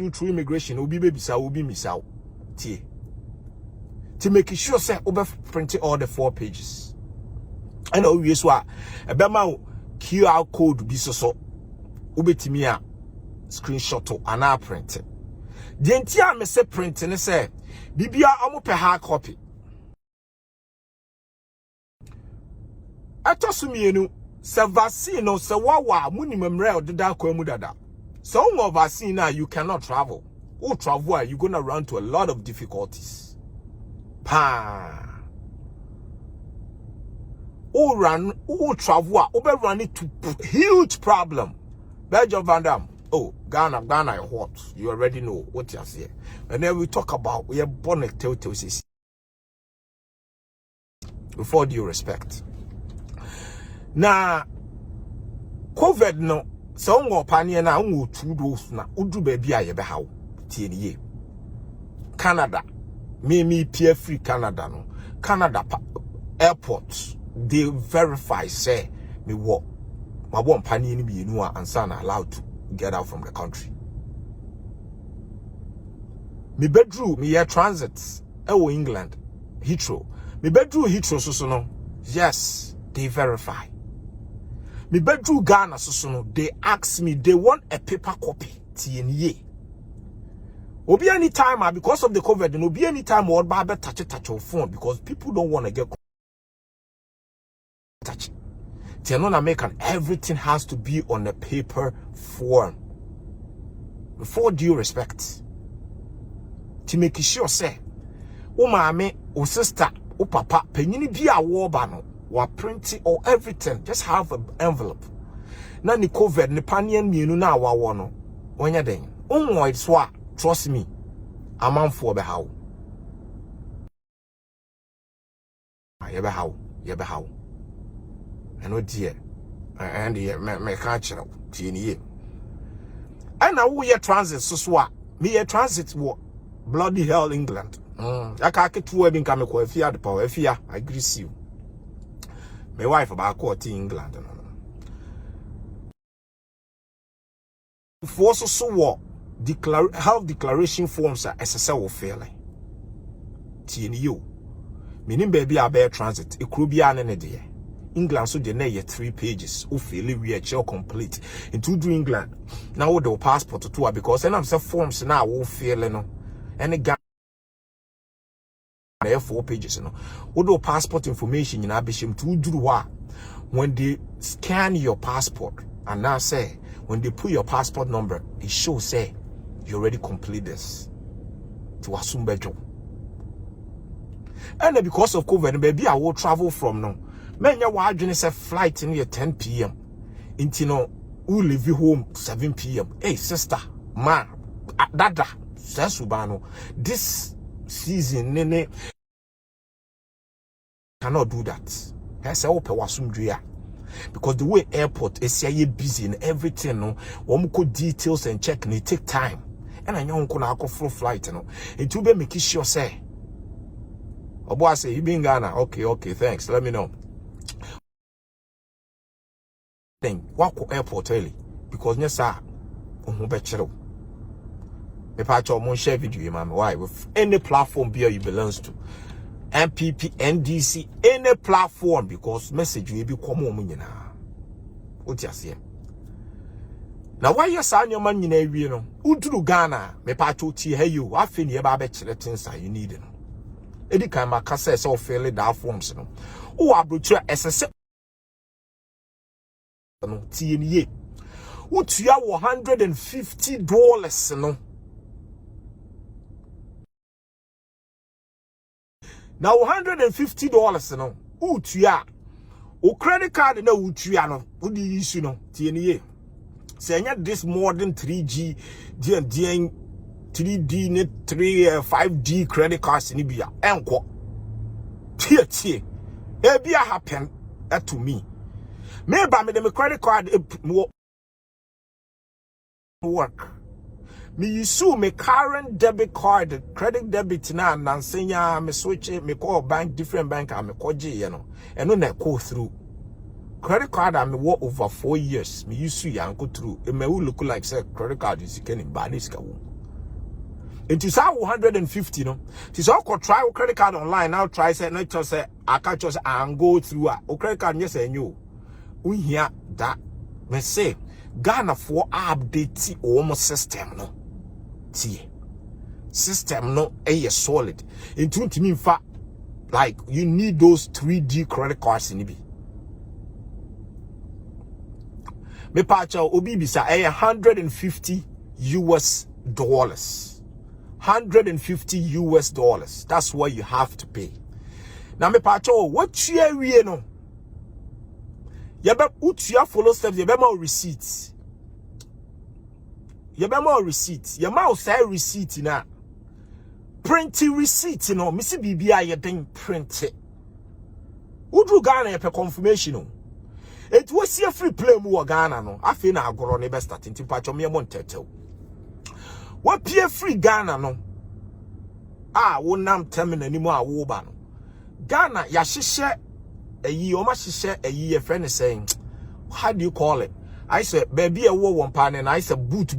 through immigration, obi be bisa, obi misa. Tie. To make sure say obe print all the 4 pages. And always wa ebema QR code bi so ubetimi a screenshot to ana print. The entire me say print ne say bibia amope hard copy. Atosumienu se vaccine no se wawa munimemre odeda kwamu dada. So on vaccine now you cannot travel. Who travel you gonna run to a lot of difficulties. Pa. Who travel over run into huge problem. Belgium Van Dam. Oh, Ghana, what? You already know what you say. And then we talk about we are born with before due respect. Now, COVID no, so on pioneer na 2 doses na udu baby a yebe how tie Canada, me peer free Canada no. Canada airports they verify say me what my one pioneer ni be no answer na allowed to get out from the country. Me bedroom me air transit England Heathrow. Me bedroom Heathrow so no. Yes, they verify. Me bedroom Ghana so no, they ask me, they want a paper copy. TNA. Obi anytime because of the COVID, and obi anytime what barber touch your phone because people don't want to get touch. Tianon American, everything has to be on a paper form. Before due respect. To make sure say, o mame, o sister, o papa, penyini bi a war bano. Wa print or everything, just have an envelope. Na ni COVID ni panien mienu na wa wono. Wanya den. Onwo itwa, trust me. Amanfo be how. Yebe how. Eno die. And me ka kire tie ni ye. Ana wo ye transit so a, me ye transit wo bloody hell England. Aka ketu e bi nka me ko afia de pa afia, I grease you. My wife about court in England. Force so what health declaration forms are SSL failing. TNU. Meaning baby a bear transit. It could be an idea. England so the 3 pages. Who fail we are complete. Into do England. Now the passport to tour because and I'm some forms now will fail no. And again. 4 pages, you know. Odo passport information in Abishim to do when they scan your passport and now say when they put your passport number, it shows say you already complete this to assume bejo. And then because of COVID, baby, I will travel from now. Many wajin say flight in here 10 p.m. Into no who leave you home 7 p.m. Hey sister, ma, dada, says Subano, this season nene cannot do that. That's how because the way airport is busy and everything, no, one could details and check and it take time. And I know gonna go full flight, you know. It will be make sure say. Oh boy, say you been Ghana. Okay, thanks. Let me know. Then walk airport early because yes, sir. Me patch on share video, man. Why? With any platform beer you belongs to, MPP, NDC, any platform because message will be common. What you say? Now why you sign your man in you know? Udru Ghana, me patch hey you. I feel you about things you need. Any kind of cassette or fairly that forms, no. Oh, I brought you SSL. No, TNA. What you have $150, no. Now $150, no. Utia. O credit card no utia no. What do you issue no? TNA. Say this more than 3G, DN 3D net 5G credit cards in Ibia. Enko. Tie. Ebia happen to me. Maybe me the credit card work. Me use me current debit card, credit debit na nansenya me switch me call bank different bank and me call J, you know. And no go through. Credit card I me work over 4 years. Me use ya go through. It may look like say credit card is can banish ka wo. It is how 150 no. It is all try credit card online now. Try say not just say I can't just and go through a credit card. Yes, and you. We hear that. Me say Ghana for update almost system no. See, system no a solid. It won't mean fact like you need those 3D credit cards in it. Me pacha obi bisa $150 US. $150 US. That's what you have to pay. Now me pacho what you no. Yaba utia follow steps. Yaba more receipts. Yaba more receipts. Yama say receipt na. Printing receipt no. Missy BBI you didn't print it. Udru Ghana pe confirmation no. It was a free play mu Ghana no. Afi na agoro ne be starting to pacho me mon tetel. What pay free Ghana no? Won nam terminal anymore a wo ba no. Ghana ya hihye ayi o ma hihye ayi your friend is saying how do you call it? I said baby a wo one pan and I said boot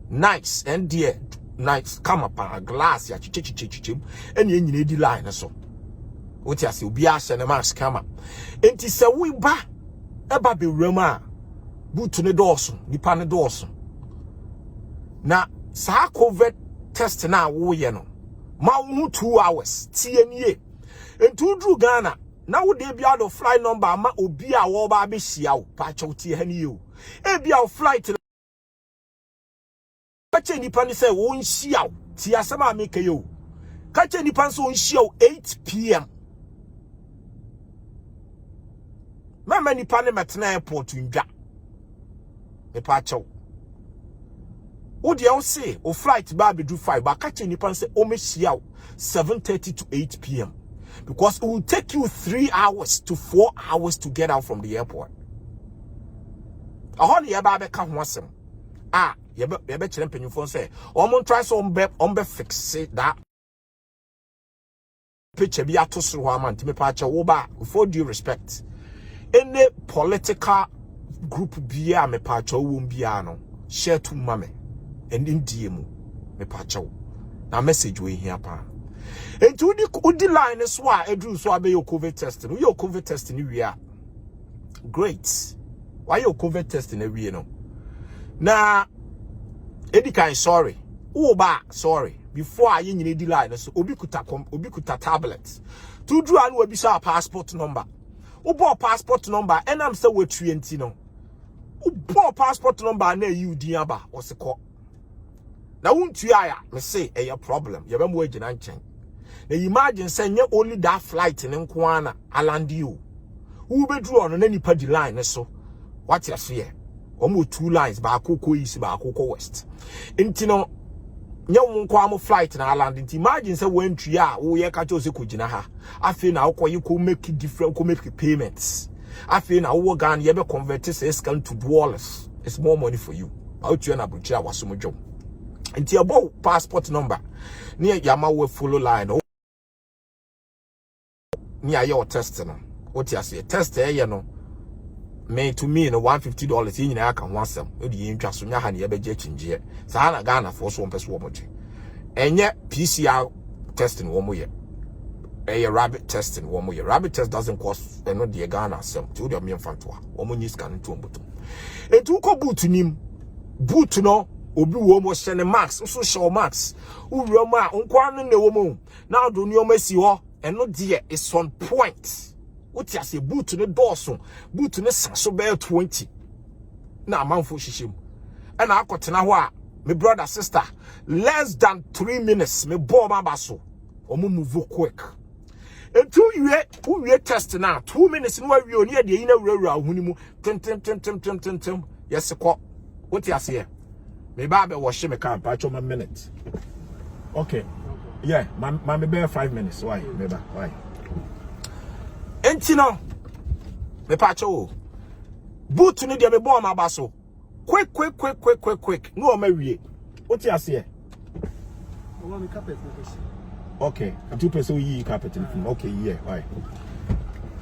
nice and dear nice come up a glass ya chichichichim and ye nyina di line so. What ya say obi a hye na mask come up. Enti se we ba eba be rema boot ne dooso nipa ne dooso. Na sa COVID test na wo ye no ma wo 2 hours tie nie entu dru Ghana na wo de bia do flight number ma obi a wo ba be hia wo pa cha tie ha nie o e bia flight ka che nipa ni say wo nhia wo tie asema make yo ka che nipa so nhia wo 8 p.m. Mama nipa ne metena airport ndwa e pa cha wo de you say o flight ba be do 5 but catch any pan say o me hia 7:30 to 8 p.m. because it will take you 3 hours to 4 hours to get out from the airport. A hon ye ba be ka ho asem ye be kire mpanyufo say o mo try so on be fix that picture bi atosoro ho amant me pa che wo ba for due respect any political group bia me pa che wo bia no share to mame and in DM me pacho na message we here pa enti udi line so a edru so abe your COVID test no your COVID test ni wi a great why your COVID test na wi no na edi kan sorry wo ba sorry before aye nyine di line so obi kuta tablet to dru an obi sa passport number wo bo passport number enam say we 20 no wo bo passport number na you din aba o se ko na wontu aya me say a problem ye be mo agina nchen na imagine say nye only that flight ne nko ana alandi you who be dru on na nipa di line so what you fear omo 2 lines ba akoko east ba akoko west enti no nye won nko am flight na alandi enti imagine say wontu ya wo ye ka cho se kogina ha afi na akoye ko make different ko make payments afi na wo Ghana ye be convert say scan to dollars. It's more money for you out you na bucha wasomodwo enti abo passport number near yama we follow line near your test no what you say test here no me to me no $150 yin na aka ho asem e di ntwa so nya ha ne ye beje chinje sa na Ghana for so mpese wo moje enye PCR testing wo mo ye rabbit testing wo mo ye rabbit test doesn't cost no the Ghana asem to do me mfantoa wo mo nyi scan to mboto etu ko boot no obi wo mo hye ne max so show max uwura mu a nkwa no ne wo mu na do nneoma si ho eno de is on point what you say boot ne dawson boot ne saso be 20 na amanfo hyehyem and akotena ho a me brother sister less than 3 minutes me ball ma baso omo move quick entu we test na 2 minutes no awie oni e de yin awurawura ahuni mu tem yes ko what you say me babe wash me car pa cho ma minute okay yeah my me be 5 minutes why me ba why enti no me pa cho boot ni de me ball ma baso quick no ma wie what you say o wa me carpet okay 2% yi carpet okay yeah why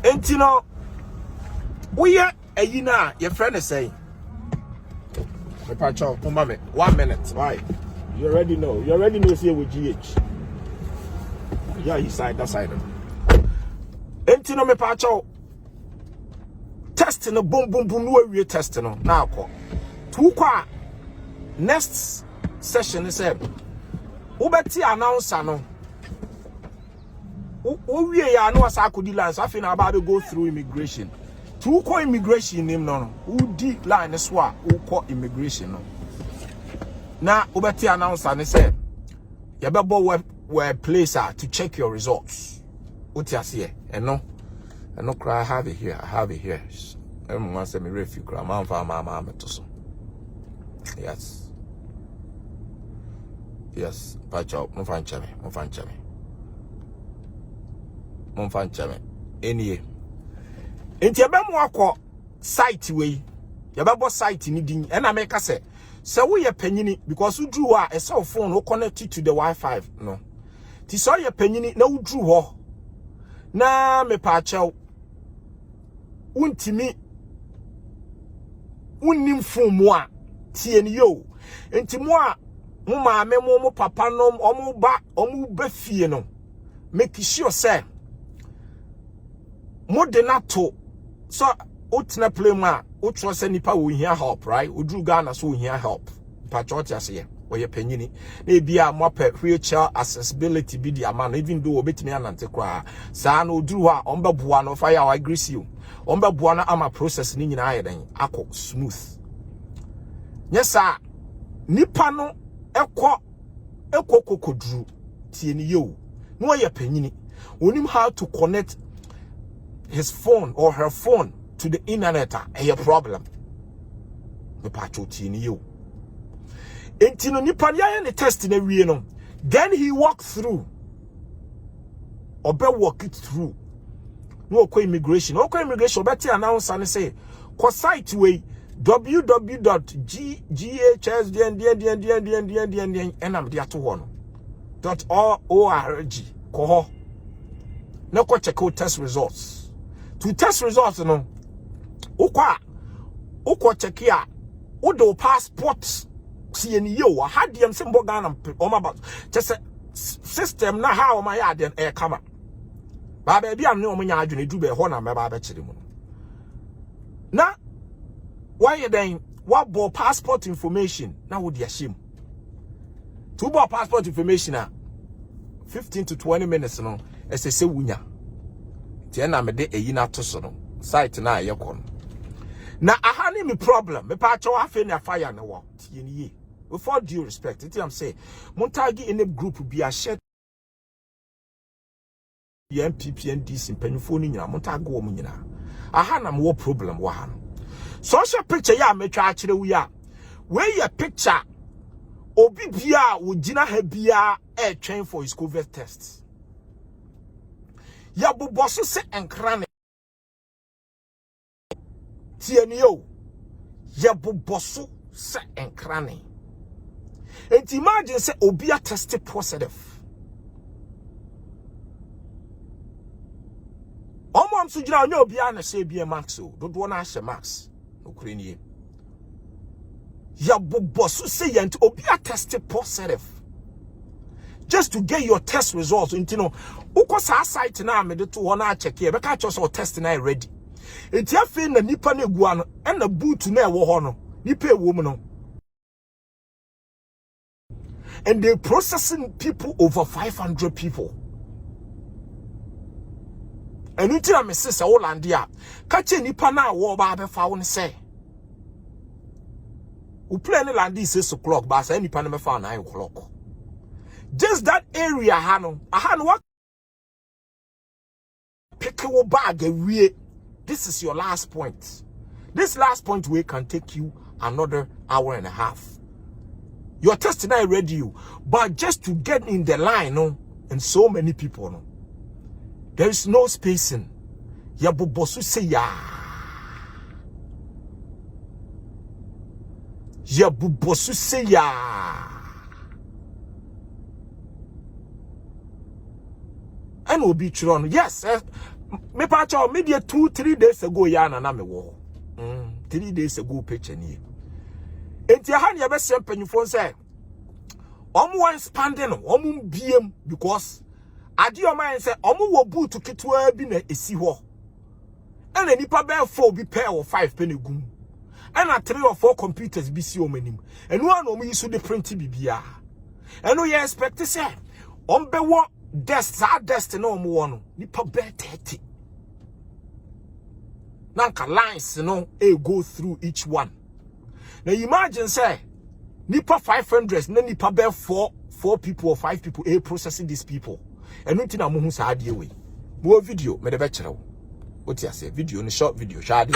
enti no we ayi na your friend is saying me pa cho 1 minute why You already know. You already know here with GH. Yeah, he side that side. Enti no me pacho. Testing no boom boom boom no we testing no. Now ko. Tu kwa next session is Ubeti announcer no. We ya no asa akodi lines afi na about to go through immigration. Tu ko immigration name no. Udi line so a ko immigration no. Na ubeti announcer ne say ya bebo where place to check your results. What you see? And no cry. I have it here. I have it here. Everyone say me refuge. I'm yes. Yes. Patch out. Mo fan chame. Any. Enti yabemo akọ site we. Yababo site ni din. And I make us say. So we are penny because you drew a cell phone who connected to the Wi-Fi. No. Ti so ye panyini na wudru ho na me pa chew untimi unnim fun mu a tie ni yo enti mu a mu maame mu papa no omu ba fie no make sure say mo de na to so otina play ma o tro say nipa wo hia help right odru Ghana so hia help pa church ase or your penny, maybe a more wheelchair accessibility be the man, even though bit me an antiqua. Sano do a umber buano fire, I grease you. Umber buana ama process in iron, ako smooth. Yes, sir. Nipano equa drew tini yo. No, your penny. We knew how to connect his phone or her phone to the internet, a problem. The pacho tini yo. Entino nipa ya ne test na wie no. Then he walked through. Obe walk it through. No ko immigration. No ko immigration obeti announce and say ko site we www.ghs enam dia to ho no. .org ko ho. Na ko check out test results. To test results no. Uko check ya. Udo passport see any yo had them some bogar about just a system na how my yard and air come. Baby, I'm no man adwene do be hona me ba chiri mu. Na why you then what bo passport information na would ya shame. To bo passport information 15 to 20 minutes no say wunya. Tie na me de eyi na to so no site na ye kon. Na aha ni me problem me pa cho afa na fire na wo tie ni ye. With all due respect, it's I'm saying, Montagi in a group will be a shared MPP and DC in Penifoni, Montago Munina. I had a more problem. Social picture, ya me try actually we are. Where your picture, Obibia would Gina Hebia air train for his COVID tests. Yabu bosso set and cranny. Tienio, Yabu bosso set and cranny. And imagine say Obia tested positive. Omam sujina no Obia na say be max o. Don't wanna share max. Ukraine. Ya bobosu say yent Obia tested positive. Just to get your test results. You know, uko sa site na me de to wanna check here. Beka just or test na ready. It ya fe na nipa na guano and na boot na wo ho no. Nipa ewo mu no. And they're processing people over 500 people. And you tell me, sister, Olandia, catch any pana war barber found say. We play any land 6 o'clock, but any panama found 9 o'clock. Just that area, Hano, I had what pick your bag away. This is your last point. This last point we can take you another hour and a half. Your testing I ready you, but just to get in the line, no, and so many people, no, there is no spacing. Ya bobosu say ya. Ya bobosu say ya. And will be true. Yes, me pacho media 2-3 days ago yana na me wo. 3 days ago picture ni. Enti aha ne be sem panyufo say omo expanding omo biem because ade o man say omo wo boot ketewa bi na esi ho and nipa be 4 bi pair or 5 penny gum and 3 or 4 computers bi si omanim and one omo use the print bibia and we expect to say on be wo desk no omo wo no nipa be 30 nanka lines no go through each one. Now imagine say nipa 500 na nipa be 4 people or 5 people processing these people. And nothing na muhu sa ade we. More video me de be kire wo. What you say video no short video shade.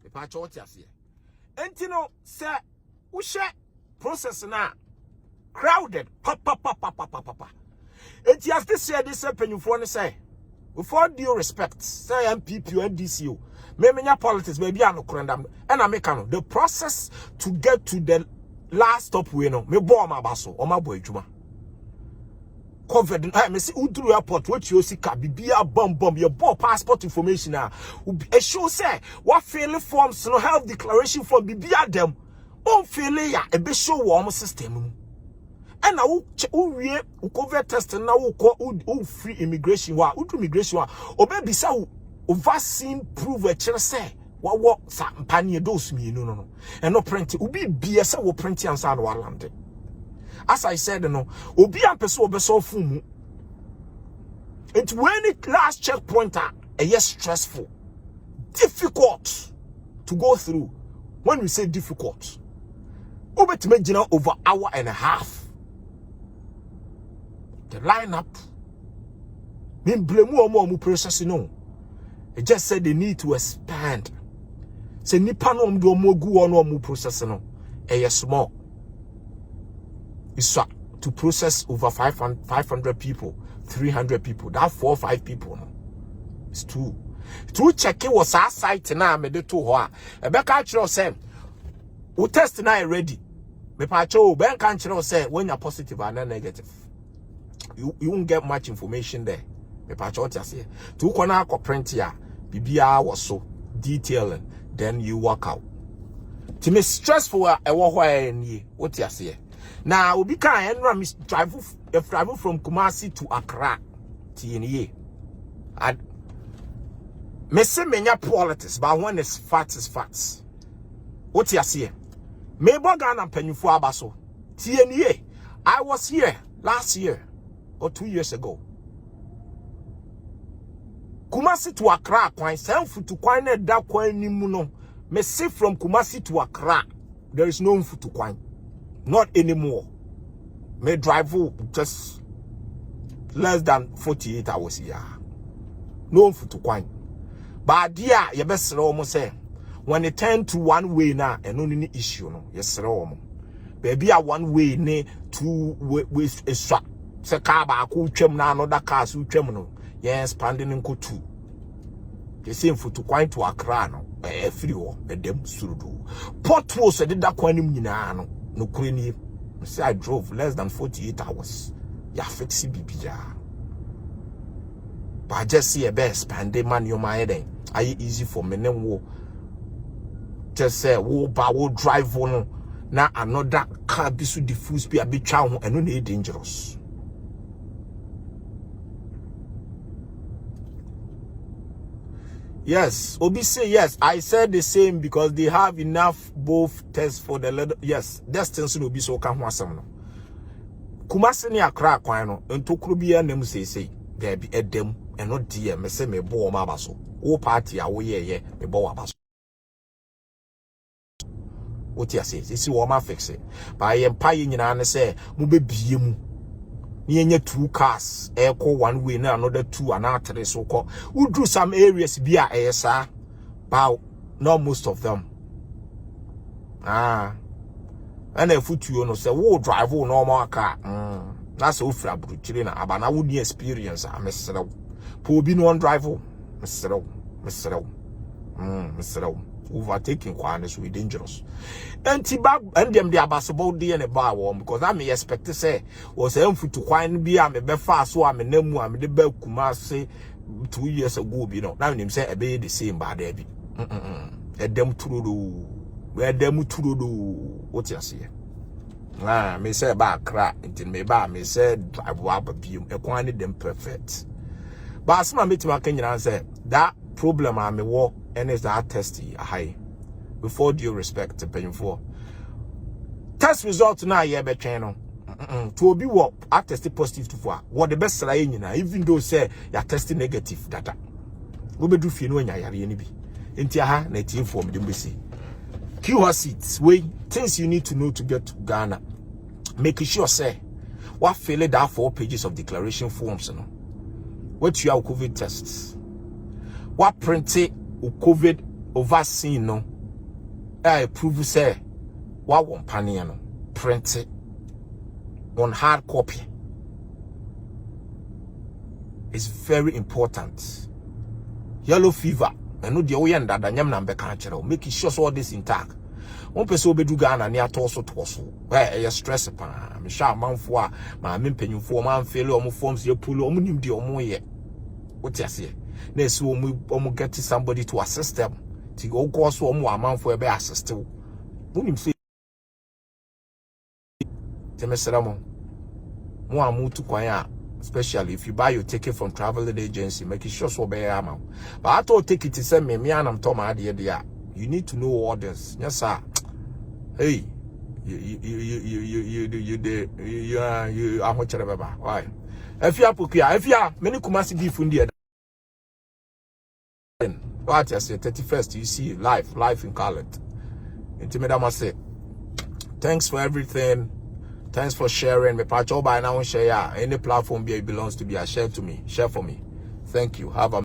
E pa cho what you say. Enti no say wo share process na crowded papa. Enti as this share this penyufo no say with all due respect say MPP and DCO me politics baby anokrendam and I make the process to get to the last stop we no me bo ma baso o ma bo adwuma covered me see udru airport what you see ka bibia bomb your bo passport information a show say what fill forms no health declaration for bibia dem on fill ya e be show wo system and now we COVID test now we free immigration wa udu immigration wa obe bisa vaccine prove a chere say what sa mpanie dose mi no and no print ubi bia say wo print ansa no land as I said no obi ampese obeso fumu it when it last checkpoint yes stressful difficult to go through. When we say difficult obetime over hour and a half. The lineup, mean blame more process no. It just said they need to expand. Say nipa no do more go on more process no. Small. It's to process over 500 people, 300 people. That 4 or 5 people no. It's too. To check it was our site now. Me de to ho. E be ka kire say, we test now ready. Me pa cho ben kan kire say when you're positive and negative. You won't get much information there. Me pa cho say. To kona ko print ya. Bibia was so detailing. Then you walk out. To me stressful e wo ho any. What you say? Now we can drive from Kumasi to Accra. TNA. And me say menya politics, but when it's facts. What you say? Me bogar na mpanyufo abaso. TNA. I was here last year or 2 years ago. Kumasi to Accra, kwan senfu to kwan na da kwan ni mu no. Me say from Kumasi to Accra, there is no mfu to kwan. Not anymore. Me drive just less than 48 hours here. No mfu to kwan. But dear, you best almost say when it turn to one way now, and only issue no. Yes, sir. Baby, a one way ne two with a swap. Se car ba ku twem na another cars who twem no. Yes, expanding into 2. The same for to quite to Accra no. Free war, a dem surudu. Port was a did that quanim nyina no crani. Say I drove less than 48 hours. Ya fixi bibia. But I just see a best spend man your mind then. Are easy for me wo. Just say wo ba wo drive on na another car bisu diffuse be a bit chow and no dangerous. Yes, Obi say yes. I said the same because they have enough both tests for the letter. Yes, distance will be so can wasam no. Kumasi ni Accra kwan no ntokuru bia nem say there be edem and not dear me say me bo ma baso. O party a wo ye me bo wa baso. What you say? This is what ma fix it. But empire nyina na say mo be bie mu. Ni 2 cars echo one way na another 2 and 3 so call we do some areas be a sir but not most of them and if you know say we drive normal car that's ofra bruchiri na abana would ni experience mesero po bi no drive mesero overtaking kwan is dangerous. And them the abasable day and a bar warm because I may expect to say was to kwan be am be fast so am nemu am de be Kumasi 2 years ago, you know, now him say a be the same bad baby. Edem turudu. Edem turudu. What you say? Me say ba crack until me ba me say drive up bium. E kwani them perfect. But as my meeting Kenya say that problem I me war and is that testy high. Before due respect to paying for. Test result now yeah be channel. To be what I tested positive to for. What the best lie even though say you testing negative data. We be do fi no nya yare ni bi. Enti aha na ti inform dem be say. QR seats way things you need to know to get to Ghana. Make sure say what fill that 4 pages of declaration forms no. What you have COVID tests. What print it COVID vaccine no. I prove say what one panny no print it on hard copy. It's very important. Yellow fever. I know the way and that nyam na mbeka chero. Make sure all this intact. One person will be do Ghana near torso. Where you stress upon. Me sha manfo a ma mempenyufo man fail omo forms ye pull omo nim de omo ye. What you say? Na so omo get somebody to assist them. Ti go cause omo amanfo e be assist wo. Unim say Temeseramo. Mo amutu kwan a especially if you buy your ticket from travel agency, make sure so be amount. But I told ticket to send me and I'm talking about the you need to know orders. Yes, sir. Hey, you are much about why? If you are many Kumasi beef in the what I say 31st, you see life in Khaled. Intimate must say thanks for everything. Thanks for sharing. Me patch by now share any platform be belongs to be a share to me. Share for me. Thank you. Have a